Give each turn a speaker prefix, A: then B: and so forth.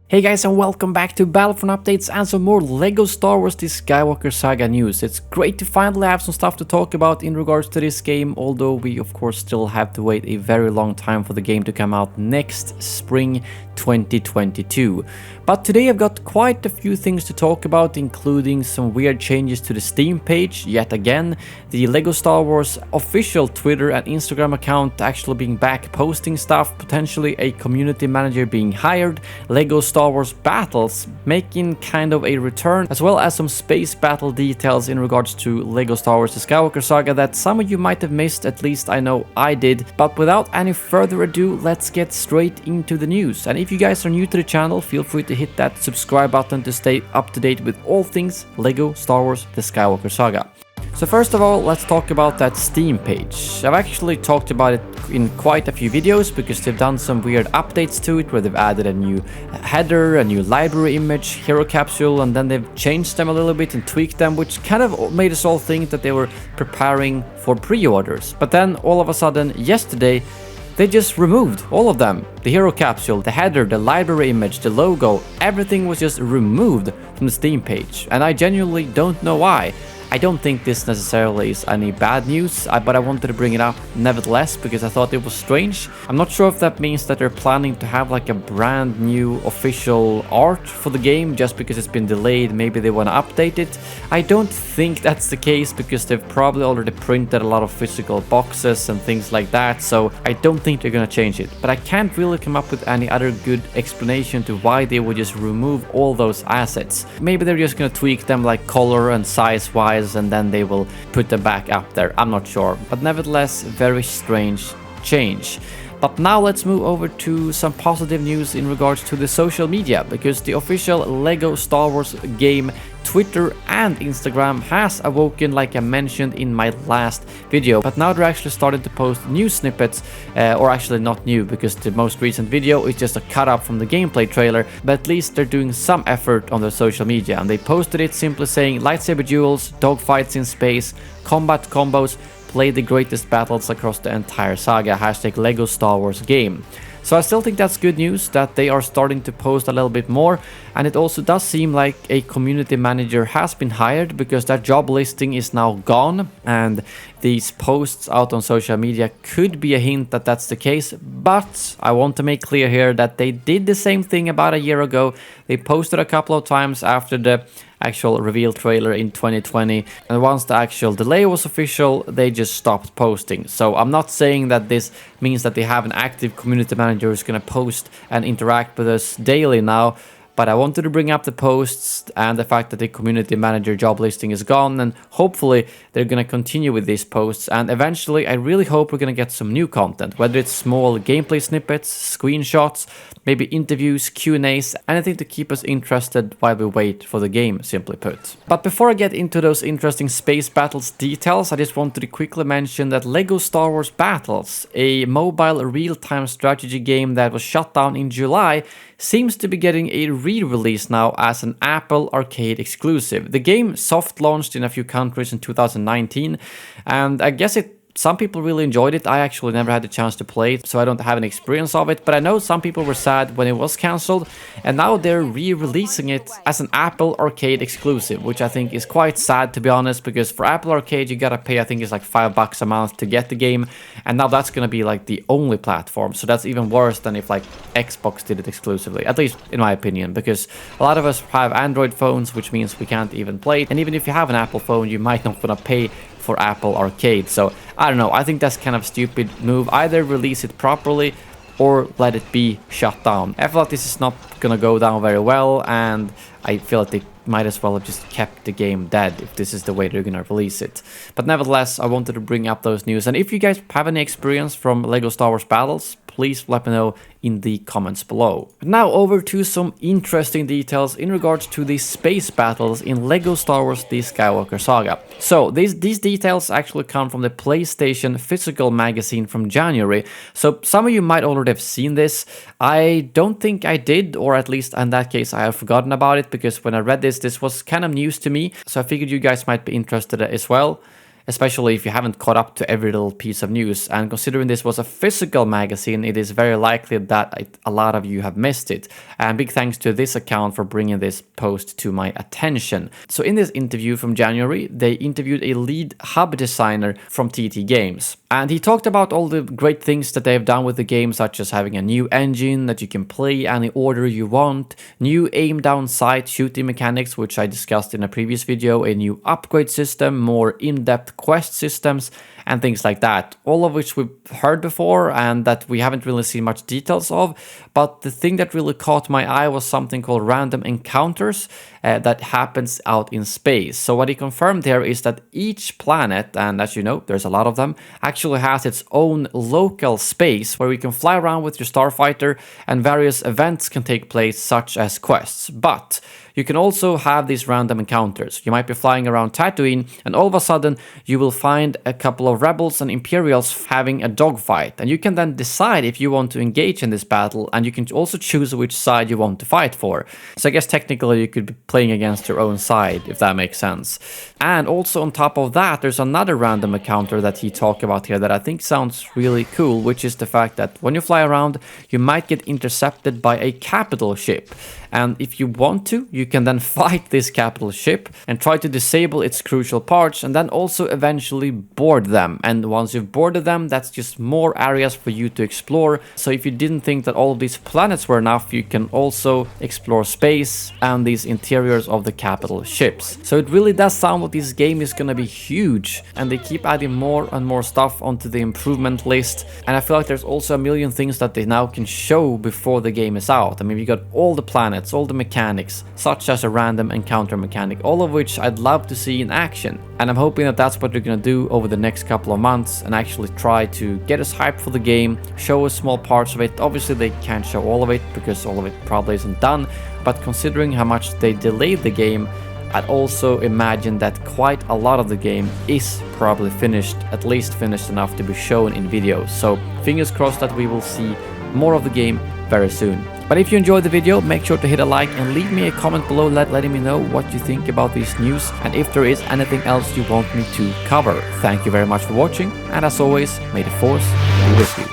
A: Hey guys, and welcome back to Battlefront updates and some more LEGO Star Wars The Skywalker Saga news. It's great to finally have some stuff to talk about in regards to this game, although we of course still have to wait a very long time for the game to come out next spring 2022. But today I've got quite a few things to talk about, including some weird changes to the Steam page yet again, the LEGO Star Wars official Twitter and Instagram account actually being back posting stuff, potentially a community manager being hired, LEGO Star Wars battles making kind of a return, as well as some space battle details in regards to LEGO Star Wars The Skywalker Saga that some of you might have missed, at least I know I did. But without any further ado, let's get straight into the news. And if you guys are new to the channel, feel free to hit that subscribe button to stay up to date with all things LEGO Star Wars The Skywalker Saga. So first of all, let's talk about that Steam page. I've actually talked about it in quite a few videos because they've done some weird updates to it where they've added a new header, a new library image, hero capsule, and then they've changed them a little bit and tweaked them, which kind of made us all think that they were preparing for pre-orders. But then all of a sudden, yesterday, they just removed all of them. The hero capsule, the header, the library image, the logo, everything was just removed from the Steam page. And I genuinely don't know why. I don't think this necessarily is any bad news, but I wanted to bring it up nevertheless because I thought it was strange. I'm not sure if that means that they're planning to have like a brand new official art for the game just because it's been delayed. Maybe they want to update it. I don't think that's the case because they've probably already printed a lot of physical boxes and things like that, so I don't think they're gonna change it. But I can't really come up with any other good explanation to why they would just remove all those assets. Maybe they're just gonna tweak them like color and size wise, and then they will put them back up there. I'm not sure, but nevertheless, very strange change. But now let's move over to some positive news in regards to the social media, because the official LEGO Star Wars game Twitter and Instagram has awoken, like I mentioned in my last video, but now they're actually starting to post new snippets, or actually not new because the most recent video is just a cut up from the gameplay trailer, but at least they're doing some effort on their social media, and they posted it simply saying lightsaber duels, dogfights in space, combat combos, play the greatest battles across the entire saga, hashtag LEGO Star Wars game. So I still think that's good news that they are starting to post a little bit more, and it also does seem like a community manager has been hired because that job listing is now gone, and these posts out on social media could be a hint that that's the case. But I want to make clear here that they did the same thing about a year ago. They posted a couple of times after the actual reveal trailer in 2020, and once the actual delay was official, they just stopped posting. So I'm not saying that this means that they have an active community manager who's gonna post and interact with us daily now, but I wanted to bring up the posts and the fact that the community manager job listing is gone, and hopefully they're gonna continue with these posts, and eventually I really hope we're gonna get some new content, whether it's small gameplay snippets, screenshots, maybe interviews, Q&As, anything to keep us interested while we wait for the game, simply put. But before I get into those interesting space battles details, I just wanted to quickly mention that LEGO Star Wars Battles, a mobile real-time strategy game that was shut down in July, seems to be getting a re-release now as an Apple Arcade exclusive. The game soft launched in a few countries in 2019, and I guess some people really enjoyed it. I actually never had the chance to play it, so I don't have an experience of it, but I know some people were sad when it was cancelled, and now they're re-releasing it as an Apple Arcade exclusive, which I think is quite sad, to be honest, because for Apple Arcade you gotta pay, I think it's like $5 a month to get the game, and now that's gonna be like the only platform, so that's even worse than if like Xbox did it exclusively, at least in my opinion, because a lot of us have Android phones, which means we can't even play it, and even if you have an Apple phone, you might not wanna pay for Apple Arcade. So I don't know, I think that's kind of a stupid move. Either release it properly or let it be shut down. I feel like this is not gonna go down very well, and I feel like they might as well have just kept the game dead if this is the way they're gonna release it. But nevertheless, I wanted to bring up those news, and if you guys have any experience from LEGO Star Wars Battles, please let me know in the comments below. Now over to some interesting details in regards to the space battles in LEGO Star Wars The Skywalker Saga. So these details actually come from the PlayStation physical magazine from January, so some of you might already have seen this. I don't think I did, or at least in that case I have forgotten about it, because when I read this was kind of news to me, so I figured you guys might be interested as well. especially if you haven't caught up to every little piece of news. And considering this was a physical magazine, it is very likely that a lot of you have missed it. And big thanks to this account for bringing this post to my attention. So in this interview from January, they interviewed a lead hub designer from TT Games. And he talked about all the great things that they've done with the game, such as having a new engine that you can play any order you want, new aim down sight shooting mechanics, which I discussed in a previous video, a new upgrade system, more in-depth quest systems, and things like that. All of which we've heard before and that we haven't really seen much details of. But the thing that really caught my eye was something called random encounters that happens out in space. So what he confirmed here is that each planet, and as you know, there's a lot of them, actually has its own local space where we can fly around with your starfighter and various events can take place, such as quests. But you can also have these random encounters. You might be flying around Tatooine and all of a sudden you will find a couple of rebels and Imperials having a dogfight. And you can then decide if you want to engage in this battle, and you can also choose which side you want to fight for. So I guess technically you could be playing against your own side, if that makes sense. And also on top of that, there's another random encounter that he talked about here that I think sounds really cool, which is the fact that when you fly around, you might get intercepted by a capital ship. And if you want to, you can then fight this capital ship and try to disable its crucial parts and then also eventually board them. And once you've boarded them, that's just more areas for you to explore. So if you didn't think that all of these planets were enough, you can also explore space and these interiors of the capital ships. So it really does sound like this game is gonna be huge, and they keep adding more and more stuff onto the improvement list. And I feel like there's also a million things that they now can show before the game is out. I mean, you got all the planets, all the mechanics, such as a random encounter mechanic, all of which I'd love to see in action. And I'm hoping that that's what they're gonna do over the next couple of months and actually try to get us hyped for the game, show us small parts of it. Obviously they can't show all of it because all of it probably isn't done, but considering how much they delayed the game, I'd also imagine that quite a lot of the game is probably finished, at least finished enough to be shown in videos. So fingers crossed that we will see more of the game very soon. But if you enjoyed the video, make sure to hit a like and leave me a comment below letting me know what you think about this news and if there is anything else you want me to cover. Thank you very much for watching, and as always, may the Force be with you.